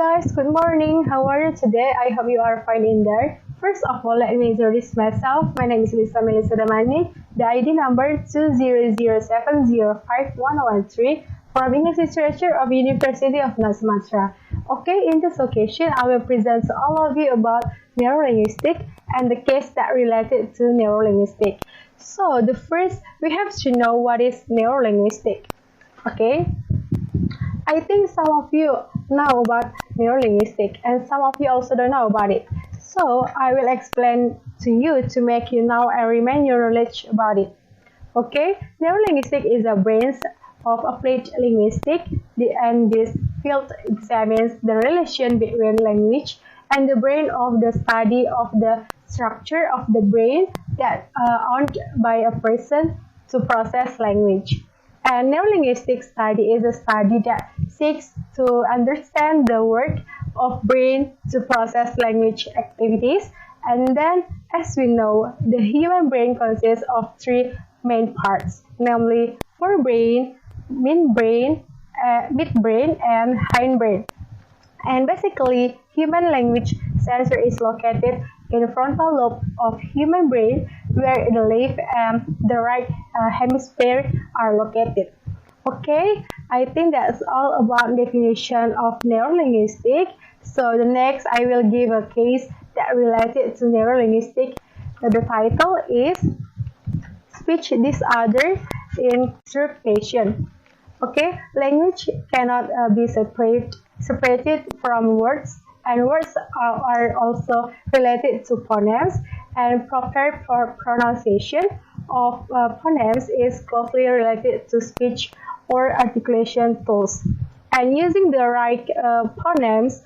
guys, good morning. How are you today? I hope you are fine in there. First of all, let me introduce myself. My name is Lisa Meylisa Damanik. The ID number 200705113 from English Literature of University of North Sumatra. Okay, in this occasion, I will present to all of you about neurolinguistic and the case that related to neurolinguistic. So, the first, we have to know what is neurolinguistic. Okay, I think some of you know about neurolinguistic and some of you also don't know about it. So I will explain to you to make you know and remain your knowledge about it. Okay, neurolinguistic is a branch of applied linguistics, and this field examines the relation between language and the brain of the study of the structure of the brain that owned by a person to process language. And neurolinguistic study is a study that seeks to understand the work of brain to process language activities. And then, as we know, the human brain consists of three main parts, namely forebrain, midbrain, and hindbrain. And basically, human language center is located in the frontal lobe of human brain, where the left and the right hemisphere are located. Okay, I think that's all about definition of neurolinguistic. So the next, I will give a case that related to neurolinguistic. The title is Speech Disorder in Stroke Patient. Okay, language cannot be separated from words, and words are also related to phonemes, and proper pronunciation of phonemes is closely related to speech or articulation tools. And using the right phonemes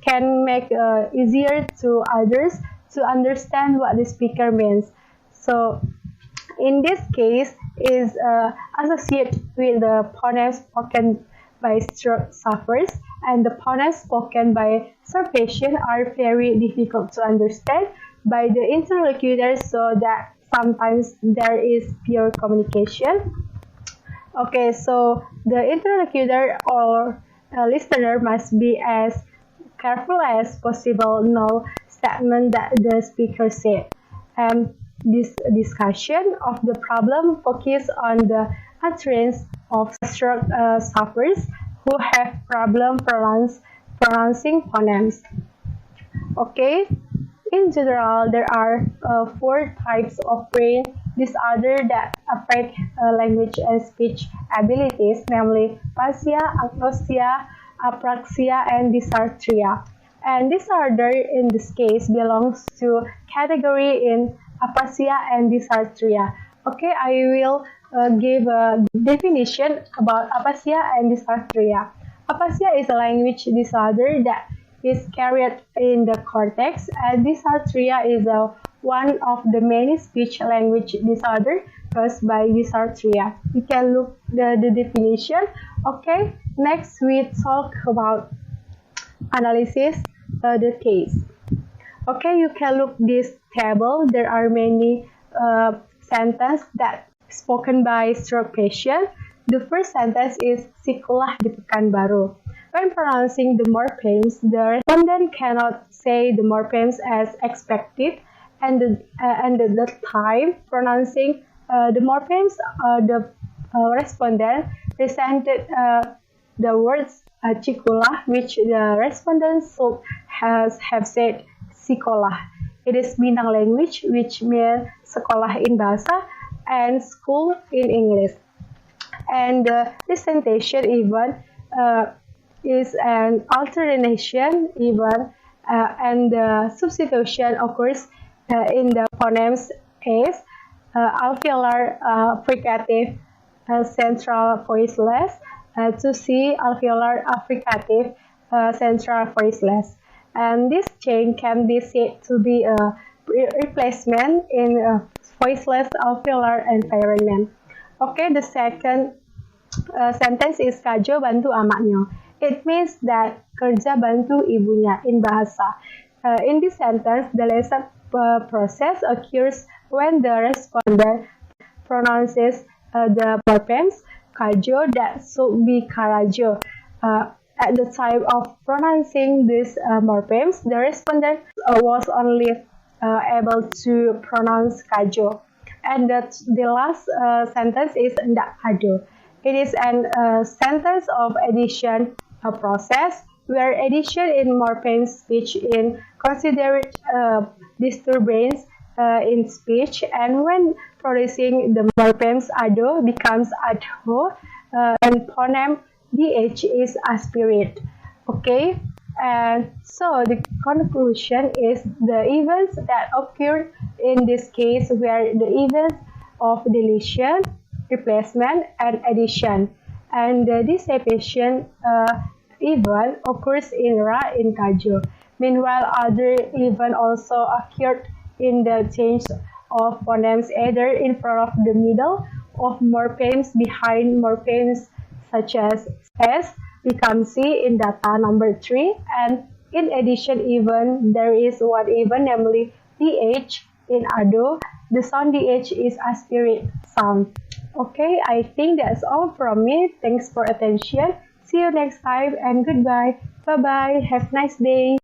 can make easier to others to understand what the speaker means. So in this case is associated with the phonemes spoken by stroke sufferers, and the phonemes spoken by stroke patients are very difficult to understand by the interlocutors, so that sometimes there is poor communication. Okay, so the interlocutor or listener must be as careful as possible know statement that the speaker said. And this discussion of the problem focus on the utterance of stroke sufferers who have problem pronouncing phonemes. Okay, in general, there are 4 types of brain disorder that affect language and speech abilities, namely aphasia, agnosia, apraxia, and dysarthria. And disorder in this case belongs to category in aphasia and dysarthria. Okay, I will give a definition about aphasia and dysarthria. Aphasia is a language disorder that is carried in the cortex, and dysarthria is one of the many speech language disorder caused by dysarthria. You can look the definition. Okay, next we talk about analysis the case. Okay, you can look this table. There are many sentences that spoken by stroke patient. The first sentence is sekolah di Pekanbaru. When pronouncing the morphemes, the respondent cannot say the morphemes as expected, and the time pronouncing the morphemes, the respondent presented the words cikulah, which the respondent should have said sekolah. It is Minang language, which means sekolah in Bahasa and school in English. And the presentation even is an alternation even, and the substitution occurs in the phonemes as alveolar fricative central voiceless to C alveolar affricative central voiceless. And this change can be said to be a replacement in voiceless alveolar environment. Okay, the second sentence is Kajo bantu amaknya. It means that kerja bantu ibunya in Bahasa. In this sentence, the lesson process occurs when the respondent pronounces the morphemes Kajo that should be Karajo. At the time of pronouncing these morphemes, the respondent was only able to pronounce kajo. And that the last sentence is ndak kado. It is a sentence of addition process where addition in morpheme speech is considered disturbance in speech, and when producing the morphemes ado becomes adho, and phoneme dh is aspirate. Okay, and so the conclusion is the events that occurred in this case were the events of deletion, replacement, and addition. And this separation event occurs in Ra in Kajo. Meanwhile, other events also occurred in the change of phonemes either in front of the middle of morphemes, behind morphemes such as S become C in data number 3, and in addition even there is one event, namely DH in Ado. The sound DH is aspirate sound. Okay, I think that's all from me. Thanks for attention. See you next time and goodbye. Bye bye. Have a nice day.